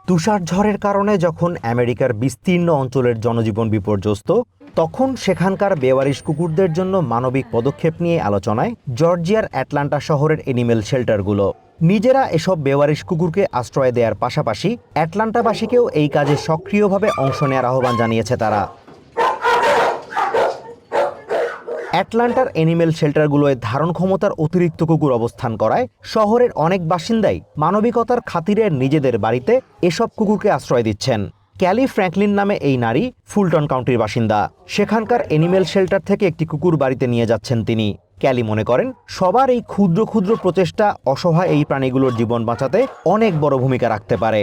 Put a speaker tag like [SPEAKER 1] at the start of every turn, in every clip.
[SPEAKER 1] তুষার ঝড়ের কারণে যখন আমেরিকার বিস্তীর্ণ অঞ্চলের জনজীবন বিপর্যস্ত, তখন সেখানকার বেওয়ারিশ কুকুরদের জন্য মানবিক পদক্ষেপ নিয়ে আলোচনায় জর্জিয়ার অ্যাটলান্টা শহরের এনিমেল শেল্টারগুলো। নিজেরা এসব বেওয়ারিশ কুকুরকে আশ্রয় দেওয়ার পাশাপাশি অ্যাটলান্টাবাসীকেও এই কাজে সক্রিয়ভাবে অংশ নেওয়ার আহ্বান জানিয়েছে তারা। অ্যাটলান্টার এনিমেল শেল্টারগুলোয় ধারণ ক্ষমতার অতিরিক্ত কুকুর অবস্থান করায় শহরের অনেক বাসিন্দাই মানবিকতার খাতিরে নিজেদের বাড়িতে এসব কুকুরকে আশ্রয় দিচ্ছেন। ক্যালি ফ্র্যাঙ্কলিন নামে এই নারী ফুলটন কাউন্টির বাসিন্দা। সেখানকার এনিমেল শেল্টার থেকে একটি কুকুর বাড়িতে নিয়ে যাচ্ছেন তিনি। ক্যালি মনে করেন, সবার এই ক্ষুদ্র ক্ষুদ্র প্রচেষ্টা অসহায় এই প্রাণীগুলোর জীবন বাঁচাতে অনেক বড় ভূমিকা রাখতে পারে।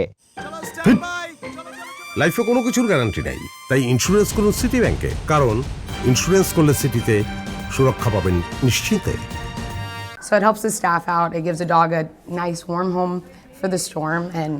[SPEAKER 2] লাইফে কোনো কিছুর গ্যারান্টি নেই, তাই ইন্স্যুরেন্স করুন সিটি ব্যাংকে, কারণ ইন্স্যুরেন্স করলে সিটিতে সুরক্ষা পাবেন নিশ্চিন্তে।
[SPEAKER 3] So it helps the staff out. It gives a dog a nice warm home for the storm, and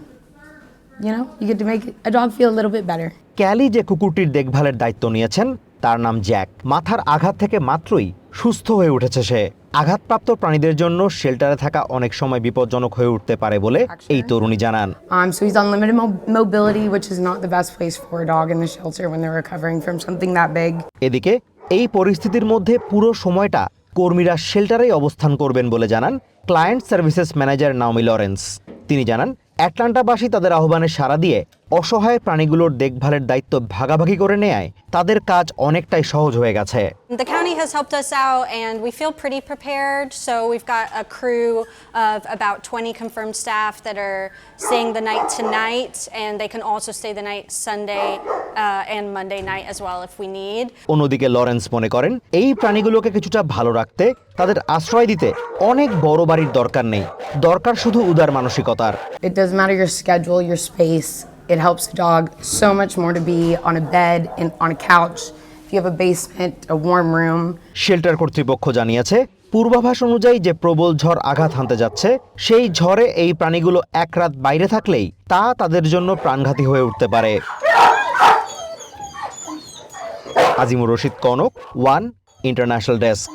[SPEAKER 3] you get to make a dog feel a little bit better.
[SPEAKER 1] Kelly যে কুকুরটির দেখভালের দায়িত্ব নিয়েছেন তার নাম জ্যাক। মাথার আঘাত থেকে মাত্রই সুস্থ হয়ে উঠেছে সে। আঘাতপ্রাপ্ত প্রাণীদের জন্য শেল্টারে থাকা অনেক সময় বিপজ্জনক হয়ে উঠতে পারে বলে এই তরুণী জানান।
[SPEAKER 3] So he's on limited mobility, which is not the best place for a dog in the shelter when they're recovering from something that big.
[SPEAKER 1] এদিকে এই পরিস্থিতির মধ্যে পুরো সময়টা কর্মীরা শেল্টারেই অবস্থান করবেন বলে জানান client services manager Naomi Lawrence. তিনি জানান, অ্যাটলান্টাবাসী তাদের আহ্বানে সাড়া দিয়ে অসহায় প্রাণীগুলোর দেখভালের দায়িত্ব ভাগাভাগি করে নেয় তাদের কাজ অনেকটাই সহজ হয়ে গেছে।
[SPEAKER 4] The county has helped us out and we feel pretty prepared. So we've got a crew of about 20 confirmed staff that are staying the night tonight, and they can also stay the night Sunday and Monday night as well if we need.
[SPEAKER 1] অন্যদিকে Lawrence মনে করেন, এই প্রাণীগুলোকে কিছুটা ভালো রাখতে তাদের আশ্রয় দিতে অনেক বড় বাড়ির দরকার নেই, দরকার শুধু উদার মানসিকতার।
[SPEAKER 3] It doesn't matter your schedule, your space. It helps a dog so much more to be on a bed and on a couch. If you have a basement, a warm room.
[SPEAKER 1] Shelter কর্তৃপক্ষ জানিয়েছে, পূর্বাভাস অনুযায়ী যে প্রবল ঝড় আঘাত হানতে যাচ্ছে, সেই ঝড়ে এই প্রাণীগুলো এক রাত বাইরে থাকলেই তা তাদের জন্য প্রাণঘাতী হয়ে উঠতে পারে। Azimur Rashid Kanak, one international desk.